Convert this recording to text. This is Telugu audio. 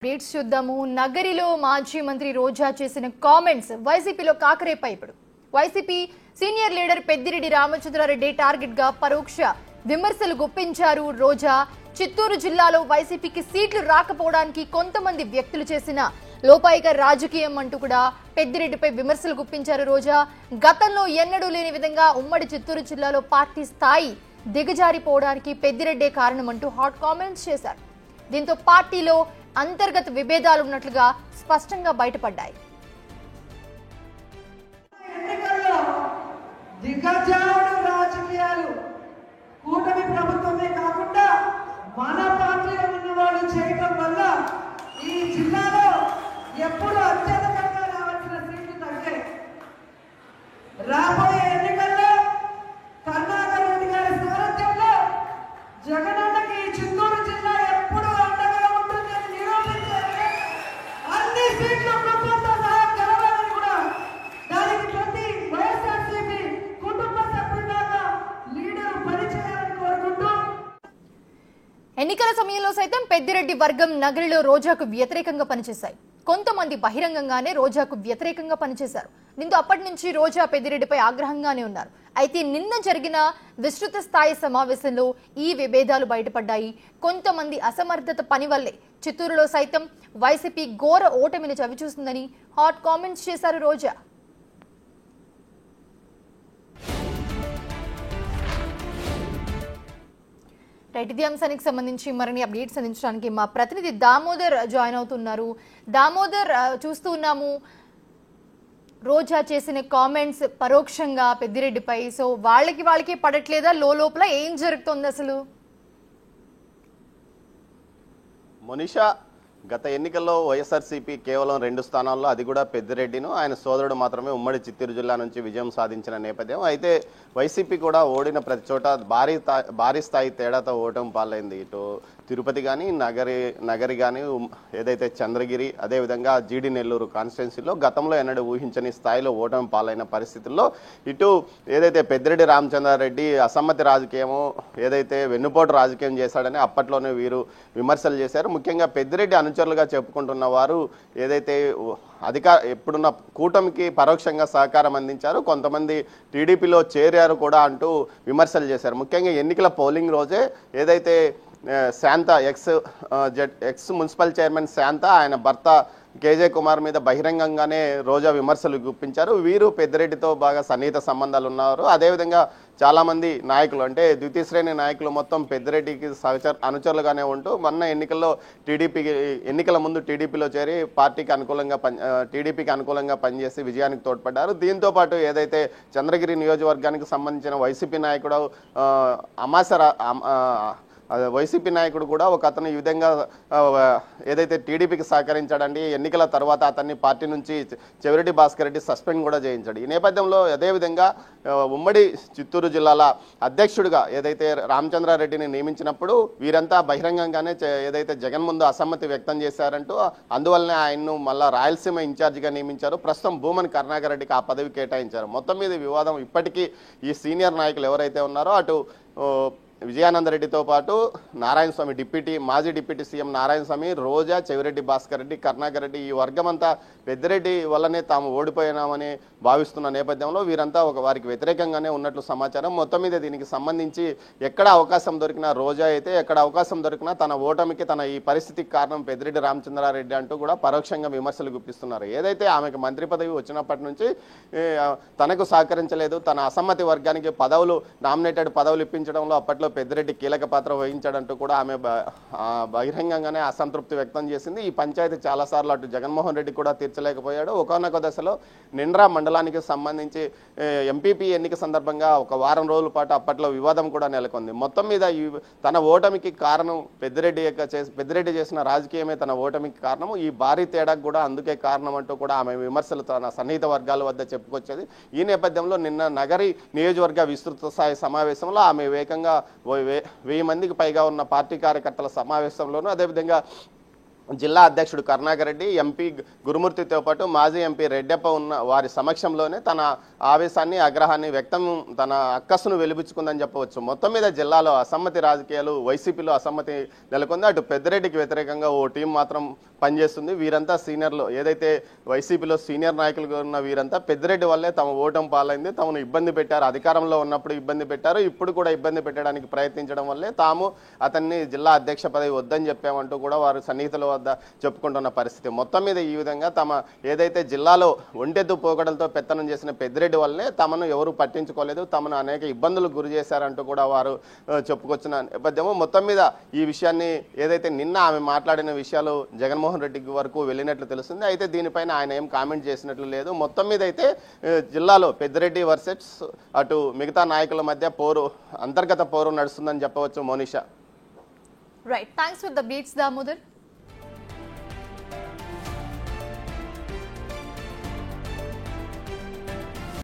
అప్డేట్స్ చూద్దాము. నగరిలో మాజీ మంత్రి రోజా చేసిన కామెంట్స్ వైసీపీలో కాకరేపాయి. ఇప్పుడు YCP senior leader Peddireddy Ramachandra Reddy target గా పరోక్ష విమర్శలు గుప్పించారు రోజా. చిత్తూరు జిల్లాలో వైసీపీకి సీట్లు రాకపోవడానికి కొంతమంది వ్యక్తులు చేసిన లోపాయిక రాజకీయం అంటూ కూడా పెద్దిరెడ్డిపై విమర్శలు గుప్పించారు రోజా. గతంలో ఎన్నడూ లేని విధంగా ఉమ్మడి చిత్తూరు జిల్లాలో పార్టీ స్థాయి దిగజారిపోవడానికి పెద్దిరెడ్డే కారణమంటూ హాట్ కామెంట్స్ చేశారు. దీంతో పార్టీలో అంతర్గత విభేదాలు ఉన్నట్లుగా స్పష్టంగా బయటపడ్డాయి. రాజకీయాలు కూటమి ప్రభుత్వమే కాకుండా మన పార్టీలో ఉన్న వాళ్ళు చేయడం వల్ల ఈ జిల్లాలో ఎప్పుడు అత్యధికంగా రావాల్సిన సీట్లు తగ్గాయి. రాబోయే ఎన్నికల్లో కరుణాకర్ రెడ్డి గారి సారథ్యంలో జగనన్నకి ఈ చిత్తూరు జిల్లా ఎప్పుడు అండగా ఉంటుందని నిరూపించారు. అన్ని సీట్లు ప్రభుత్వంతో సహా గెలవాలని కూడా దానికి ప్రతి వైఎస్ఆర్సీపీ కుటుంబ సభ్యులాగా లీడర్ పనిచేయాలని కోరుకుంటూ ఎన్నికల సమయంలో సైతం పెద్దిరెడ్డి వర్గం నగరిలో రోజాకు వ్యతిరేకంగా పనిచేశాయి. కొంతమంది బహిరంగంగానే రోజాకు వ్యతిరేకంగా పనిచేశారు. దీంతో అప్పటి నుంచి రోజా పెద్దిరెడ్డిపై ఆగ్రహంగానే ఉన్నారు. అయితే నిన్న జరిగిన విస్తృత స్థాయి సమావేశంలో ఈ విభేదాలు బయటపడ్డాయి. కొంతమంది అసమర్థత పని వల్లే చిత్తూరులో సైతం వైసీపీ ఘోర ఓటమిని చవిచూస్తుందని హాట్ కామెంట్స్ చేశారు రోజా. ఇదే అంశానికి సంబంధించి మరిన్ని అప్డేట్స్ అందించడానికి మా ప్రతినిధి దామోదర్ జాయిన్ అవుతున్నారు. దామోదర్, చూస్తూ ఉన్నాము రోజా చేసిన కామెంట్స్ పరోక్షంగా పెద్దిరెడ్డిపై. సో వాళ్ళకి పడట్లేదా? లోపల ఏం జరుగుతుంది అసలు? మోనిషా, గత ఎన్నికల్లో వైఎస్ఆర్సీపీ కేవలం 2 స్థానాల్లో, అది కూడా పెద్దిరెడ్డిను ఆయన సోదరుడు మాత్రమే ఉమ్మడి చిత్తూరు జిల్లా నుంచి విజయం సాధించిన నేపథ్యం. అయితే వైసీపీ కూడా ఓడిన ప్రతి చోట భారీ స్థాయి తేడాతో ఓటమి పాలైంది. ఇటు తిరుపతి కానీ, నగరి కానీ, ఏదైతే చంద్రగిరి, అదేవిధంగా జీడి నెల్లూరు కాన్స్టిట్యున్సీలో గతంలో ఎన్నడూ ఊహించని స్థాయిలో ఓటమి పాలైన పరిస్థితుల్లో ఇటు ఏదైతే పెద్దిరెడ్డి రామచంద్రారెడ్డి అసమ్మతి రాజకీయము, ఏదైతే వెన్నుపోటు రాజకీయం చేశాడని అప్పట్లోనే వీరు విమర్శలు చేశారు. ముఖ్యంగా పెద్దిరెడ్డి అనుచరులుగా చెప్పుకుంటున్న వారు ఏదైతే ఎప్పుడున్న కూటమికి పరోక్షంగా సహకారం అందించారు, కొంతమంది టీడీపీలో చేరారు కూడా అంటూ విమర్శలు చేశారు. ముఖ్యంగా ఎన్నికల పోలింగ్ రోజే ఏదైతే శాంత ఎక్స్ మున్సిపల్ చైర్మన్ శాంత, ఆయన భర్త కేజే కుమార్ మీద బహిరంగంగానే రోజా విమర్శలు గుప్పించారు. వీరు పెద్దిరెడ్డితో బాగా సన్నిహిత సంబంధాలు ఉన్నారు. అదేవిధంగా చాలామంది నాయకులు, అంటే ద్వితీయ శ్రేణి నాయకులు మొత్తం పెద్దిరెడ్డికి అనుచరులుగానే ఉంటూ మొన్న ఎన్నికల ముందు టీడీపీలో చేరి టీడీపీకి అనుకూలంగా పనిచేసి విజయానికి తోడ్పడ్డారు. దీంతో పాటు ఏదైతే చంద్రగిరి నియోజకవర్గానికి సంబంధించిన వైసీపీ నాయకుడు వైసీపీ నాయకుడు కూడా ఒక అతను ఈ విధంగా ఏదైతే టీడీపీకి సహకరించాడండి, ఎన్నికల తర్వాత అతన్ని పార్టీ నుంచి చెవిరెడ్డి భాస్కర్ రెడ్డి సస్పెండ్ కూడా చేయించాడు. ఈ నేపథ్యంలో అదేవిధంగా ఉమ్మడి చిత్తూరు జిల్లాల అధ్యక్షుడిగా ఏదైతే రామచంద్రారెడ్డిని నియమించినప్పుడు వీరంతా బహిరంగంగానే ఏదైతే జగన్ ముందు అసమ్మతి వ్యక్తం చేశారంటూ అందువల్లనే ఆయన్ను మళ్ళా రాయలసీమ ఇన్ఛార్జిగా నియమించారు. ప్రస్తుతం భూమన్ కరుణాకర్ రెడ్డికి ఆ పదవి కేటాయించారు. మొత్తం మీద వివాదం ఇప్పటికీ ఈ సీనియర్ నాయకులు ఎవరైతే ఉన్నారో అటు విజయానందరెడ్డితో పాటు నారాయణస్వామి, మాజీ డిప్యూటీ సీఎం నారాయణస్వామి, రోజా, చెవిరెడ్డి భాస్కర్ రెడ్డి, కరుణాకర్ రెడ్డి, ఈ వర్గం అంతా పెద్దిరెడ్డి వల్లనే తాము ఓడిపోయినామని భావిస్తున్న నేపథ్యంలో వీరంతా వారికి వ్యతిరేకంగానే ఉన్నట్లు సమాచారం. మొత్తం మీద దీనికి సంబంధించి ఎక్కడ అవకాశం దొరికినా, రోజా అయితే ఎక్కడ అవకాశం దొరికినా తన ఓటమికి, తన ఈ పరిస్థితికి కారణం పెద్దిరెడ్డి రామచంద్రారెడ్డి అంటూ కూడా పరోక్షంగా విమర్శలు గుప్పిస్తున్నారు. ఏదైతే ఆమెకు మంత్రి పదవి వచ్చినప్పటి నుంచి తనకు సహకరించలేదు, తన అసమ్మతి వర్గానికి నామినేటెడ్ పదవులు ఇప్పించడంలో అప్పట్లో పెద్దిరెడ్డి కీలక పాత్ర వహించాడంటూ కూడా ఆమె బహిరంగంగానే అసంతృప్తి వ్యక్తం చేసింది. ఈ పంచాయతీ చాలాసార్లు అటు జగన్మోహన్ రెడ్డి కూడా తీర్చలేకపోయాడు. ఒకనొక దశలో నిండ్రా మండలానికి సంబంధించి ఎంపీపీ ఎన్నిక సందర్భంగా ఒక వారం రోజుల పాటు అప్పట్లో వివాదం కూడా నెలకొంది. మొత్తం మీద తన ఓటమికి కారణం పెద్దిరెడ్డి చేసిన రాజకీయమే తన ఓటమికి కారణం, ఈ భారీ తేడాకు కూడా అందుకే కారణం అంటూ కూడా ఆమె విమర్శలు తన సన్నిహిత వర్గాల వద్ద చెప్పుకొచ్చేది. ఈ నేపథ్యంలో నిన్న నగరి నియోజకవర్గ విస్తృత స్థాయి సమావేశంలో ఆమె వేగంగా 1000 మందికి పైగా ఉన్న పార్టీ కార్యకర్తల సమావేశంలోనూ, అదేవిధంగా జిల్లా అధ్యక్షుడు కరుణాకర్ రెడ్డి, ఎంపీ గురుమూర్తితో పాటు మాజీ ఎంపీ రెడ్డప్ప ఉన్న వారి సమక్షంలోనే తన ఆవేశాన్ని, ఆగ్రహాన్ని వ్యక్తం, తన అక్కస్సును వెలిబుచ్చుకుందని చెప్పవచ్చు. మొత్తం మీద జిల్లాలో అసమ్మతి రాజకీయాలు, వైసీపీలో అసమ్మతి నెలకొంది. అటు పెద్దిరెడ్డికి వ్యతిరేకంగా ఓ టీం మాత్రం పనిచేస్తుంది. వీరంతా సీనియర్లు, ఏదైతే వైసీపీలో సీనియర్ నాయకులుగా ఉన్న వీరంతా పెద్దిరెడ్డి వల్లే తమ ఓటం పాలైంది, తమను ఇబ్బంది పెట్టారు, అధికారంలో ఉన్నప్పుడు ఇబ్బంది పెట్టారు, ఇప్పుడు కూడా ఇబ్బంది పెట్టడానికి ప్రయత్నించడం వల్లే తాము అతన్ని జిల్లా అధ్యక్ష పదవి వద్దని చెప్పామంటూ కూడా వారు సన్నిహితుల వద్ద చెప్పుకుంటున్న పరిస్థితి. మొత్తం మీద ఈ విధంగా తమ ఏదైతే జిల్లాలో ఒంటెద్దు పోకడలతో పెత్తనం చేసిన పెద్దిరెడ్డి వల్లనే తమను ఎవరు పట్టించుకోలేదు, తమను అనేక ఇబ్బందులకు గురి చేశారంటూ కూడా వారు చెప్పుకొచ్చిన నేపథ్యము. మొత్తం మీద ఈ విషయాన్ని ఏదైతే నిన్న ఆమె మాట్లాడిన విషయాలు జగన్మోహన్ రెడ్డి వరకు వెళ్ళినట్లు తెలుస్తుంది. అయితే దీనిపైన ఆయన ఏం కామెంట్ చేసినట్లు లేదు. మొత్తం మీద అయితే జిల్లాలో పెద్దిరెడ్డి వర్సెస్ అటు మిగతా నాయకుల మధ్య పోరు, అంతర్గత పోరు నడుస్తుందని చెప్పవచ్చు. Monisha. Right, thanks for the beats Damodar.